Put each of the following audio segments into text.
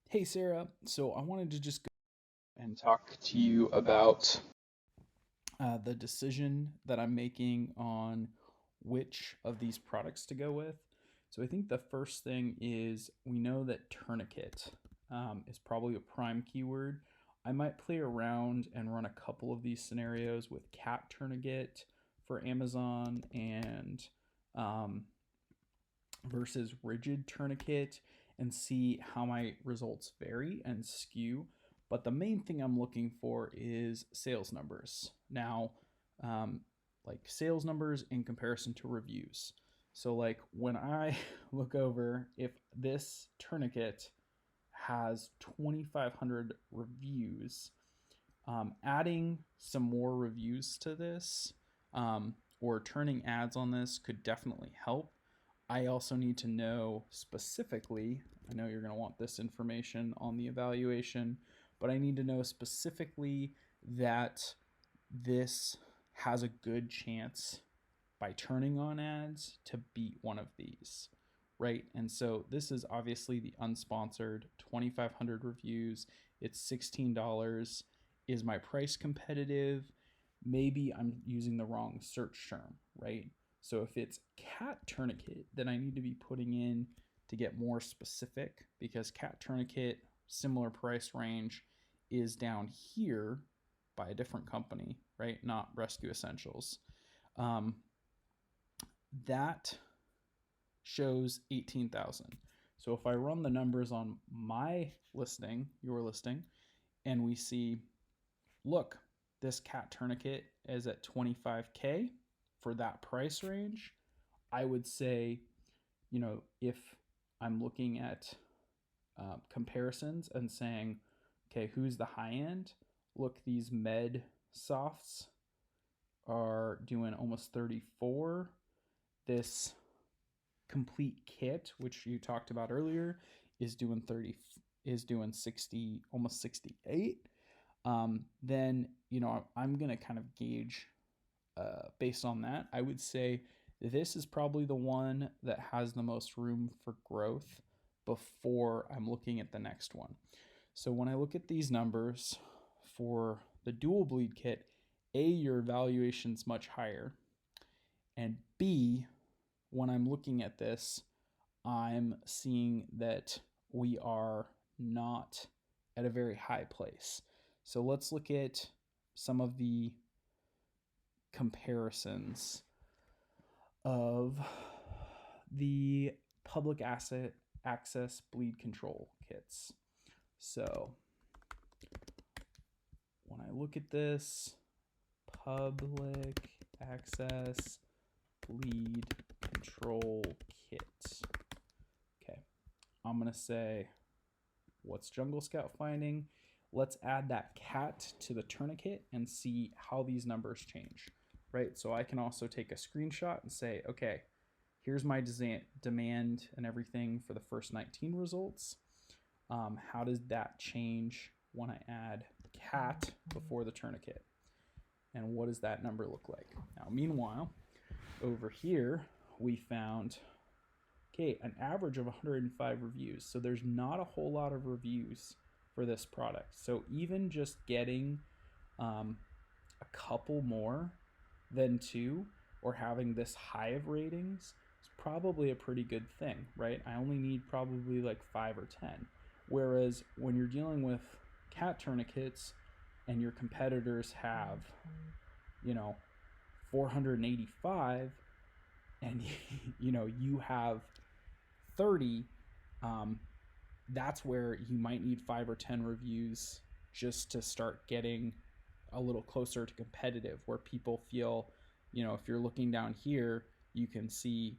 Hey Sarah, so I wanted to just go and talk to you about the decision that I'm making on which of these products to go with. So I think the first thing is we know that tourniquet is probably a prime keyword. I might play around and run a couple of these scenarios with cat tourniquet for Amazon and um, versus rigid tourniquet and see how my results vary and skew. But the main thing I'm looking for is sales numbers. Now, um, like sales numbers in comparison to reviews. So, like when I look over, if this tourniquet has 2,500 reviews, adding some more reviews to this or turning ads on this could definitely help. I also need to know specifically, I know you're going to want this information on the evaluation, but I need to know specifically that this has a good chance by turning on ads to beat one of these, right? And so this is obviously the unsponsored 2,500 reviews. It's $16. Is my price competitive? Maybe I'm using the wrong search term, right? So if it's cat tourniquet, then I need to be putting in to get more specific because cat tourniquet, similar price range, is down here by a different company, right? Not Rescue Essentials. Um, that shows 18,000. So if I run the numbers on my listing, your listing, and we see, look, this cat tourniquet is at 25K for that price range, I would say, if I'm looking at comparisons and saying, okay, who's the high end? Look, these med softs are doing almost 34. This complete kit, which you talked about earlier, is doing 30, is doing 60, almost 68. Then I'm gonna kind of gauge based on that. I would say this is probably the one that has the most room for growth before I'm looking at the next one. So when I look at these numbers for the dual bleed kit, A, your evaluation's much higher, and B, when I'm looking at this, I'm seeing that we are not at a very high place. So let's look at some of the comparisons of the public asset access bleed control kits. So when I look at this public access bleed control kit, okay, I'm going to say, what's Jungle Scout finding? Let's add that cat to the tourniquet and see how these numbers change, right? So I can also take a screenshot and say, okay, here's my demand and everything for the first 19 results. How does that change when I add cat before the tourniquet? And what does that number look like? Now, meanwhile, over here, we found, okay, an average of 105 reviews. So there's not a whole lot of reviews for this product. So even just getting a couple more than two or having this high of ratings is probably a pretty good thing, right? I only need probably like 5 or 10. Whereas when you're dealing with cat tourniquets and your competitors have, you know, 485 and you have 30, um, that's where you might need 5 or 10 reviews just to start getting a little closer to competitive, where people feel, if you're looking down here, you can see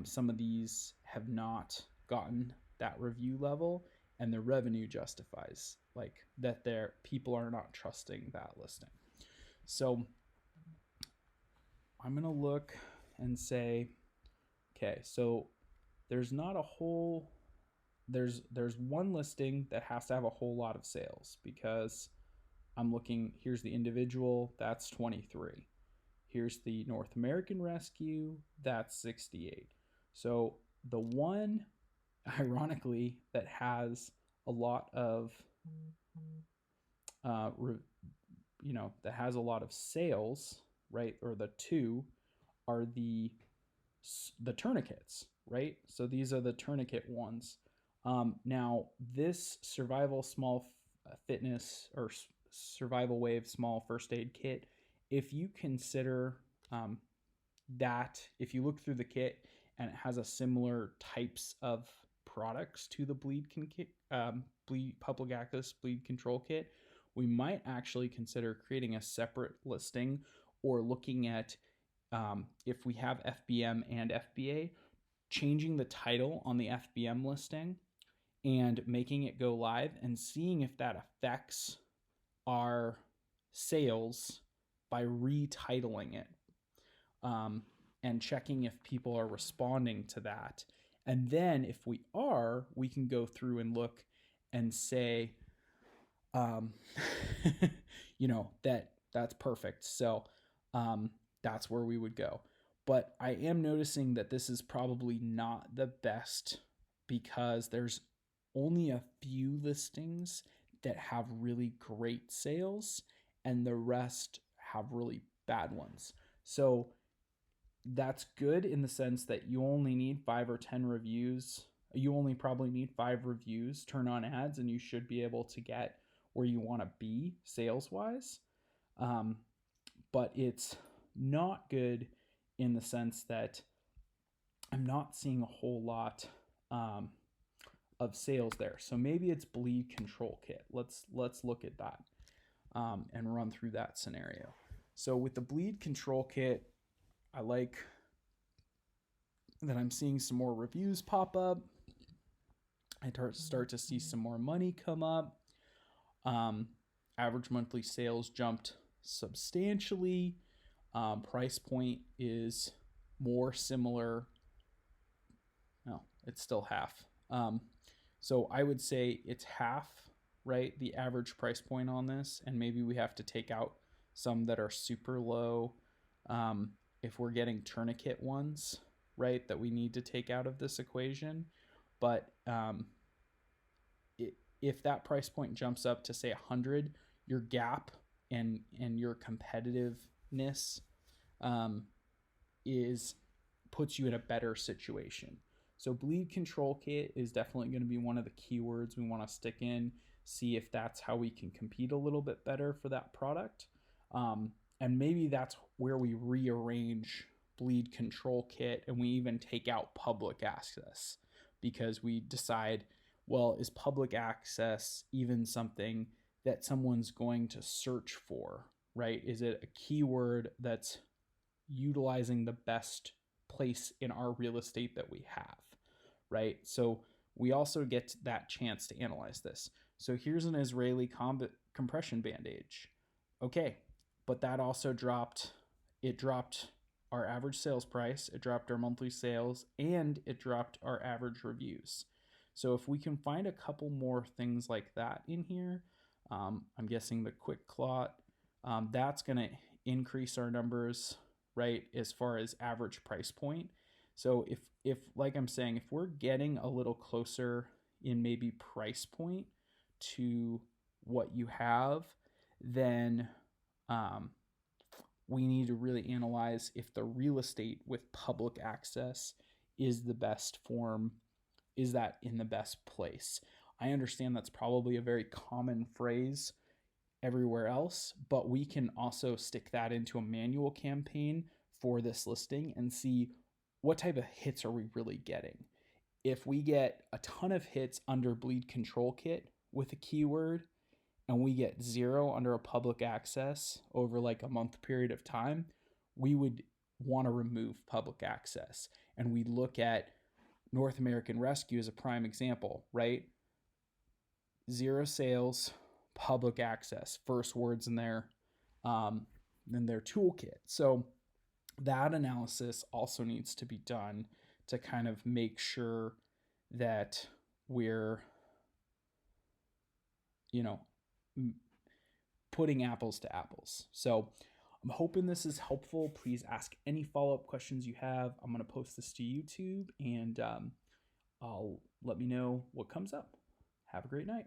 some of these have not gotten that review level, and the revenue justifies like that. Their people are not trusting that listing. So I'm gonna look and say, okay, so there's not a whole there's one listing that has to have a whole lot of sales because I'm looking, here's the individual, that's 23. Here's the North American Rescue, that's 68. So the one, ironically, that has a lot of that has a lot of sales, right? Or the two are the tourniquets, right? So these are the tourniquet ones. Now, this survival small fitness or survival wave small first aid kit, if you consider that, if you look through the kit and it has a similar types of products to the bleed public access bleed control kit, we might actually consider creating a separate listing or looking at if we have FBM and FBA, changing the title on the FBM listing and making it go live and seeing if that affects our sales by retitling it, and checking if people are responding to that. And then if we are, we can go through and look and say, that's perfect. So that's where we would go. But I am noticing that this is probably not the best because there's only a few listings that have really great sales and the rest have really bad ones. So that's good in the sense that you only need 5 or 10 reviews. You only probably need 5 reviews, turn on ads, and you should be able to get where you want to be sales wise. But it's not good in the sense that I'm not seeing a whole lot of sales there. So maybe it's bleed control kit. Let's look at that and run through that scenario. So with the bleed control kit, I like that I'm seeing some more reviews pop up. I start to see some more money come up. Average monthly sales jumped substantially. Price point is more similar. No, it's still half. So I would say it's half, right? The average price point on this, and maybe we have to take out some that are super low. If we're getting tourniquet ones, right, that we need to take out of this equation. But if that price point jumps up to say 100, your gap and your competitiveness puts you in a better situation. So bleed control kit is definitely going to be one of the keywords we want to stick in, see if that's how we can compete a little bit better for that product. And maybe that's where we rearrange bleed control kit and we even take out public access because we decide, well, is public access even something that someone's going to search for, right? Is it a keyword that's utilizing the best place in our real estate that we have, right? So we also get that chance to analyze this. So here's an Israeli compression bandage. Okay, but that also dropped our average sales price, it dropped our monthly sales, and it dropped our average reviews. So if we can find a couple more things like that in here, I'm guessing the Quick Clot, that's going to increase our numbers, right, as far as average price point. So if like I'm saying, if we're getting a little closer in maybe price point to what you have, then we need to really analyze if the real estate with public access is the best form. Is that in the best place? I understand that's probably a very common phrase everywhere else, but we can also stick that into a manual campaign for this listing and see what type of hits are we really getting. If we get a ton of hits under bleed control kit with a keyword and we get 0 under a public access over like a month period of time, we would want to remove public access. And we look at North American Rescue as a prime example, right? 0 sales, public access, first words in their toolkit. So that analysis also needs to be done to kind of make sure that we're, putting apples to apples. So I'm hoping this is helpful. Please ask any follow-up questions you have. I'm going to post this to YouTube and I'll let me know what comes up. Have a great night.